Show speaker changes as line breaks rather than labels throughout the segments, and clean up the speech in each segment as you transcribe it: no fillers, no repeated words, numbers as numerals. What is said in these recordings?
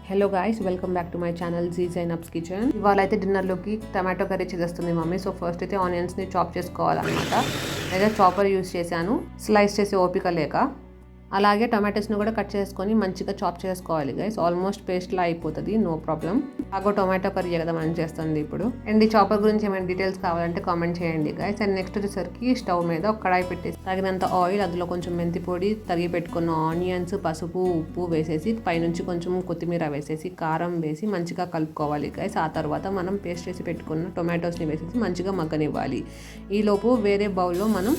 Hello guys, welcome back to my channel జీ జైనబ్స్ కిచెన్. ఇవాళ అయితే డిన్నర్లోకి టమాటో కర్రీ చేస్తుంది మమ్మీ. సో ఫస్ట్ అయితే ఆనియన్స్ని చాప్ చేసుకోవాలన్నమాట. లేదా చాపర్ యూస్ చేశాను, స్లైస్ చేసే ఓపిక లేక. అలాగే టొమాటోస్ని కూడా కట్ చేసుకొని మంచిగా చాప్ చేసుకోవాలి గైస్. ఆల్మోస్ట్ పేస్ట్లా అయిపోతుంది, నో ప్రాబ్లం. అలాగో టొమాటో కర్రీ కదా మనం చేస్తుంది ఇప్పుడు. అండ్ ఈ చాపర్ గురించి ఏమైనా డీటెయిల్స్ కావాలంటే కామెంట్ చేయండి గైస్. అండ్ నెక్స్ట్ వచ్చేసరికి స్టవ్ మీద ఒక కడాయి పెట్టేసి తగినంత ఆయిల్, అందులో కొంచెం మెంతి పొడి, తరిగి పెట్టుకున్న ఆనియన్స్, పసుపు, ఉప్పు వేసేసి పైనుంచి కొంచెం కొత్తిమీర వేసేసి కారం వేసి మంచిగా కలుపుకోవాలి గైస్. ఆ తర్వాత మనం పేస్ట్ చేసి పెట్టుకున్న టొమాటోస్ని వేసేసి మంచిగా మగ్గనివ్వాలి. ఈలోపు వేరే బౌల్లో మనం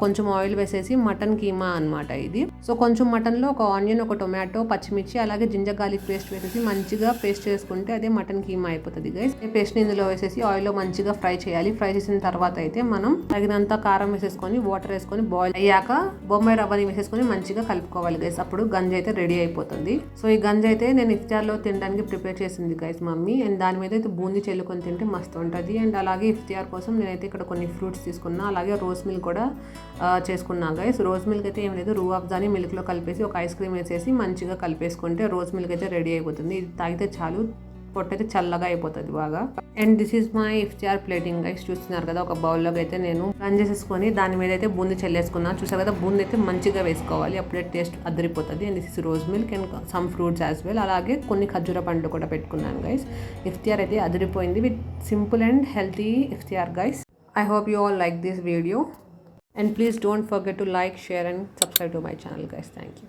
కొంచెం ఆయిల్ వేసేసి మటన్ కీమా అనమాట ఇది. సో కొంచెం మటన్లో ఒక ఆనియన్, ఒక టొమాటో, పచ్చిమిర్చి, అలాగే జింజర్ గార్లిక్ పేస్ట్ వేసేసి మంచిగా పేస్ట్ చేసుకుంటే అదే మటన్ కీమా అయిపోతుంది గైస్. ఈ పేస్ట్ని ఇందులో వేసేసి ఆయిల్లో మంచిగా ఫ్రై చేయాలి. ఫ్రై చేసిన తర్వాత అయితే మనం తగినంత కారం వేసేసుకొని వాటర్ వేసుకొని బాయిల్ అయ్యాక బొంబాయి రవ్వని వేసేసుకొని మంచిగా కలుపుకోవాలి గైస్. అప్పుడు గంజి అయితే రెడీ అయిపోతుంది. సో ఈ గంజి అయితే నేను ఇఫ్తార్లో తినడానికి ప్రిపేర్ చేసింది గైస్ మమ్మీ. అండ్ దాని మీద అయితే బూందీ చెల్లుకొని తింటే మస్తు ఉంటుంది. అండ్ అలాగే ఇఫ్తార్ కోసం నేనైతే ఇక్కడ కొన్ని ఫ్రూట్స్ తీసుకున్నా, అలాగే రోజ్ మిల్క్ కూడా చేసుకున్నా గైస్. రోజ్ మిల్క్ అయితే ఏం లేదు, రూ అఫ్జాని మిల్క్లో కలిపేసి ఒక ఐస్ క్రీమ్ వేసేసి మంచిగా కలిపేసుకుంటే రోజ్ మిల్క్ అయితే రెడీ అయిపోతుంది. ఇది తాగితే చాలు, పొట్టయితే చల్లగా అయిపోతుంది బాగా. And this is my iftar plating guys. చూస్తున్నారు కదా, ఒక బౌల్లోకి అయితే నేను రన్ చేసేసుకొని దాని మీద అయితే బూందీ చల్లేసుకున్నాను. చూసారు కదా, బూందీ అయితే మంచిగా వేసుకోవాలి, అప్పుడే టేస్ట్ అదిరిపోతుంది. And this is rose milk and some fruits as well. అలాగే కొన్ని ఖర్జూర పండ్లు కూడా పెట్టుకున్నాను గైస్. ఇఫ్తార్ అయితే అదిరిపోయింది with simple and healthy iftar guys. I hope you all like this video, and please don't forget to like, share and subscribe to my channel guys. Thank you.